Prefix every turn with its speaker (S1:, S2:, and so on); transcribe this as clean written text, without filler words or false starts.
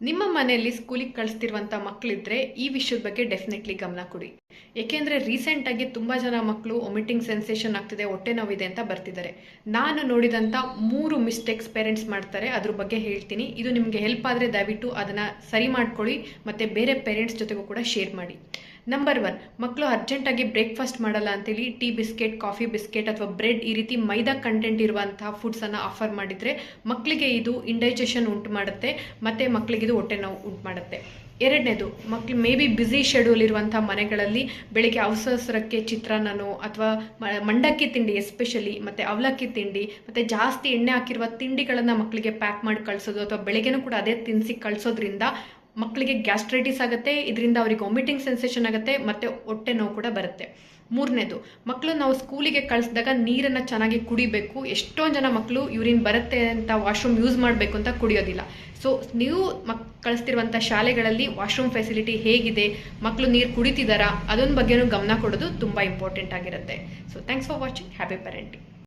S1: ನಿಮ್ಮ ಮನೆಯಲ್ಲಿ ಸ್ಕೂಲಿಗೆ ಕಳಿಸ್ತಿರುವಂಥ ಮಕ್ಕಳಿದ್ರೆ ಈ ವಿಷಯದ ಬಗ್ಗೆ ಡೆಫಿನೆಟ್ಲಿ ಗಮನ ಕೊಡಿ. ಏಕೆಂದರೆ ರೀಸೆಂಟಾಗಿ ತುಂಬ ಜನ ಮಕ್ಕಳು ಒಮಿಟಿಂಗ್ ಸೆನ್ಸೇಷನ್ ಆಗ್ತಿದೆ, ಹೊಟ್ಟೆ ನೋವಿದೆ ಅಂತ ಬರ್ತಿದ್ದಾರೆ. ನಾನು ನೋಡಿದಂಥ 3 ಮಿಸ್ಟೇಕ್ಸ್ ಪೇರೆಂಟ್ಸ್ ಮಾಡ್ತಾರೆ, ಅದ್ರ ಬಗ್ಗೆ ಹೇಳ್ತೀನಿ. ಇದು ನಿಮಗೆ ಹೆಲ್ಪ್ ಆದರೆ ದಯವಿಟ್ಟು ಅದನ್ನು ಸರಿ ಮಾಡ್ಕೊಳ್ಳಿ ಮತ್ತು ಬೇರೆ ಪೇರೆಂಟ್ಸ್ ಜೊತೆಗೂ ಕೂಡ ಶೇರ್ ಮಾಡಿ. ನಂಬರ್ 1, ಮಕ್ಕಳು ಅರ್ಜೆಂಟಾಗಿ ಬ್ರೇಕ್ಫಾಸ್ಟ್ ಮಾಡಲ್ಲ ಅಂತೇಳಿ ಟೀ ಬಿಸ್ಕೆಟ್, ಕಾಫಿ ಬಿಸ್ಕೆಟ್ ಅಥವಾ ಬ್ರೆಡ್ ಈ ರೀತಿ ಮೈದಾ ಕಂಟೆಂಟ್ ಇರುವಂತಹ ಫುಡ್ಸನ್ನು ಆಫರ್ ಮಾಡಿದರೆ ಮಕ್ಕಳಿಗೆ ಇದು ಇಂಡೈಜೆಷನ್ ಉಂಟು ಮಾಡುತ್ತೆ ಮತ್ತು ಮಕ್ಕಳಿಗೆ ಇದು ಹೊಟ್ಟೆ ನೋವು ಉಂಟು ಮಾಡುತ್ತೆ. ಎರಡನೇದು, ಮಕ್ಕಳು ಮೇ ಬಿ ಬ್ಯುಸಿ ಶೆಡ್ಯೂಲ್ ಇರುವಂಥ ಮನೆಗಳಲ್ಲಿ ಬೆಳಿಗ್ಗೆ ಅವಸರಕ್ಕೆ ಚಿತ್ರಾನ್ನನೋ ಅಥವಾ ಮಂಡಕ್ಕಿ ತಿಂಡಿ ಎಸ್ಪೆಷಲಿ ಮತ್ತು ಅವಲಕ್ಕಿ ತಿಂಡಿ ಮತ್ತು ಜಾಸ್ತಿ ಎಣ್ಣೆ ಹಾಕಿರುವ ತಿಂಡಿಗಳನ್ನು ಮಕ್ಕಳಿಗೆ ಪ್ಯಾಕ್ ಮಾಡಿ ಕಳಿಸೋದು ಅಥವಾ ಬೆಳಗ್ಗೆನೂ ಕೂಡ ಅದೇ ತಿನ್ನಿಸಿ ಕಳಿಸೋದ್ರಿಂದ ಮಕ್ಕಳಿಗೆ ಗ್ಯಾಸ್ಟ್ರೈಟಿಸ್ ಆಗುತ್ತೆ. ಇದರಿಂದ ಅವರಿಗೆ ವಾಮಿಟಿಂಗ್ ಸೆನ್ಸೇಷನ್ ಆಗುತ್ತೆ ಮತ್ತು ಹೊಟ್ಟೆ ನೋವು ಕೂಡ ಬರುತ್ತೆ. ಮೂರನೇದು, ಮಕ್ಕಳು ನಾವು ಸ್ಕೂಲಿಗೆ ಕಳಿಸಿದಾಗ ನೀರನ್ನು ಚೆನ್ನಾಗಿ ಕುಡಿಬೇಕು. ಎಷ್ಟೊಂದು ಜನ ಮಕ್ಕಳು ಯೂರಿನ್ ಬರುತ್ತೆ ಅಂತ ವಾಶ್ರೂಮ್ ಯೂಸ್ ಮಾಡಬೇಕು ಅಂತ ಕುಡಿಯೋದಿಲ್ಲ. ಸೊ ನೀವು ಕಳಿಸ್ತಿರುವಂಥ ಶಾಲೆಗಳಲ್ಲಿ ವಾಶ್ರೂಮ್ ಫೆಸಿಲಿಟಿ ಹೇಗಿದೆ, ಮಕ್ಕಳು ನೀರು ಕುಡಿತಿದ್ದಾರಾ, ಅದೊಂದು ಬಗ್ಗೆನೂ ಗಮನ ಕೊಡೋದು ತುಂಬ ಇಂಪಾರ್ಟೆಂಟ್ ಆಗಿರುತ್ತೆ. So thanks for watching. Happy parenting.